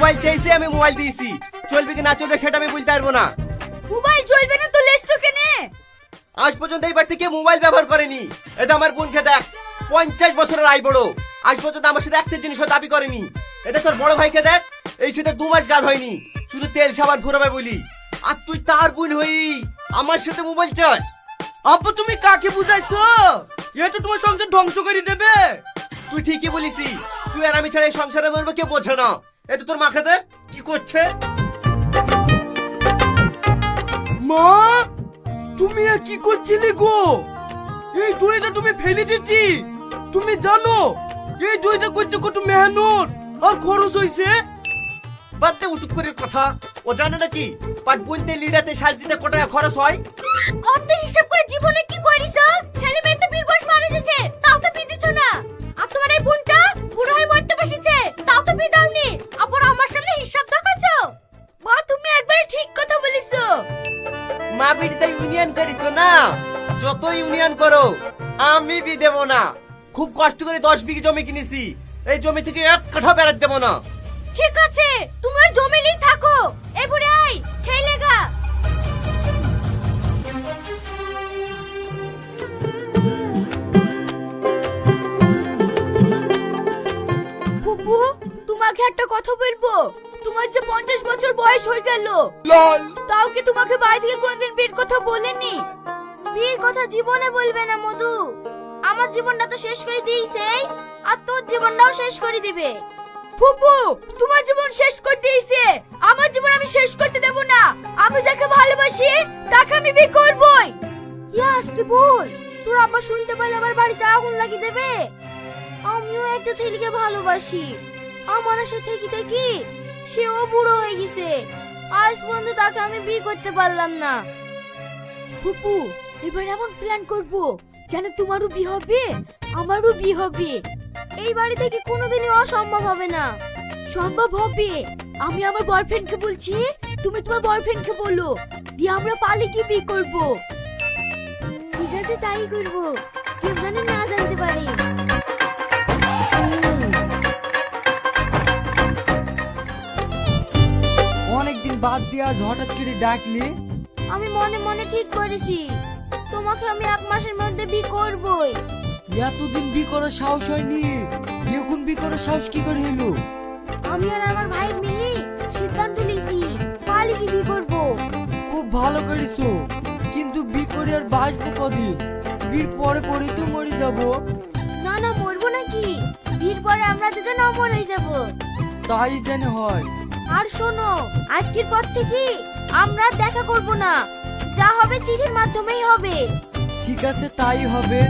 Mobile চাইছি, আমি mobile দিয়েছি। চলবে কি না চলবে সেটা আমি বলতে পারবো না। মোবাইল চলবে না তো লেস তো কেনে? আজ পর্যন্ত এই বাড়িতে কেউ মোবাইল ব্যবহার করেনি। এটা আমার বোনকে দেখ, 50 বছরের আই বড়, আজ পর্যন্ত আমার সাথে একটা জিনিসও দাবি করেনি। এটা তোর বড় ভাইকে দেখ, এই সাথে 2 মাস গাদ হয়নি, শুধু তেল সাবান ফুরাবে বলি। আর তুই তার বোন হই আমার সাথে মোবাইল চাস? আব্বু তুমি কাকে বুঝাইছো? এটা তোমার সংসার ধ্বংস করে দেবে। তুই ঠিকই বলিসি, তুই আর আমি ছাড়া এই সংসারে মরবে কেউ বোঝে না। এটা তোর মাকে দেখ কি করছে। মা তুমি কি করছিলে গো? এই দড়িটা তুমি ফেলে দিতি। তুমি জানো এই দড়িটা করতে কত মেহনত আর খরচ হইছে? বাদ দে উটুক করে কথা। ও জানে নাকি পাট বুনতে লিডাতে সাজ দিতে কত টাকা খরচ হয়? অত হিসাব করে জীবনে কি করিছো? ছেলে মেয়ে তো 20 বয়স মারা গেছে, তাও তো বিয়ে দিছো না। আর তোমার এই বোনটা বুড়ো হয়ে মরতে বসেছে, তাও তো বিয়ে দাওনি। আবার আমার সামনে হিসাব দেখাচ্ছো? মা তুমি একবারে ঠিক কথা বলিছো। মা বিড়িতে ইউনিয়ন করিছো না, যত ইউনিয়ন করো আমি বি দেবো না। খুব কষ্ট করে 10 বিঘি জমি কিনেছি, এই জমি থেকে 1 কাঠা বেড়াতে দেবো না। ঠিক আছে তুমি ওই জমিলেই থাকো। এই বুড়ে আই খেলেগা। ফুপু তোমাকে একটা কথা বলবো। তোমার যে 50 বছর বয়স হয়ে গেল, তাও কি তোমাকে বাড়ি থেকে কোনোদিন বিয়ের কথা বলেনি? বিয়ের কথা জীবনে বলবে না মধু। আমার জীবনটা তো শেষ করে দিয়েছে, আর তোর জীবনটাও শেষ করে দিবে। ফুপু তোমার জীবন শেষ করে দিয়েছে, আমার জীবন আমি শেষ করতে দেব না। আমি যাকে ভালোবাসি তাকে আমি বিয়ে করবই। ইয়া আসতে বল, তোর আব্বা শুনতে পারলে আমার বাড়িতে আগুন লাগিয়ে দেবে। আমিও একটা ছেলেকে ভালোবাসি, আমার সাথে থেকে থেকে সেও বুড়ো হয়ে গেছে, আজ পর্যন্ত তাকে আমি বিয়ে করতে পারলাম না। ফুপু এবার এমন প্ল্যান করব যেন তোমারও বিয়ে হবে আমারও বিয়ে হবে। এই বাড়ি থেকে কোনোদিনই অসম্ভব হবে না। সম্ভব হবে। আমি আমার বয়ফ্রেন্ডকে বলছি, তুমি তোমার বয়ফ্রেন্ডকে বলো, দিয়ে আমরা পালিয়ে গিয়ে বিয়ে করব। ঠিক আছে তাই করব, কেউ জানে না জানতে পারে। অনেকদিন বাদ দিয়ে আজ হঠাৎ করে ডাকলি? আমি মনে মনে ঠিক করেছি, তোমাকে আমি 1 মাসের মধ্যে বিয়ে করবই। এতদিন বি করার সাহস হয়নি, এখন বি করার সাহস কি করে হলো? আমি আর আমার ভাই মিলে সিদ্ধান্ত নিয়েছি পালিয়ে গিয়ে বিয়ে করব। খুব ভালো করেছো, কিন্তু বি করে আর বাঁচবো কদিন? বিয়ের পরে পরে তো মরে যাব। না না মরবো নাকি, বিয়ের পরে আমরা দুজন অমর হয়ে যাব। তাই যেন হয়। আর শোনো, আজকের পর থেকে আমরা দেখা করব না, যা হবে চিঠির মাধ্যমেই হবে। ঠিক আছে তাই হবে।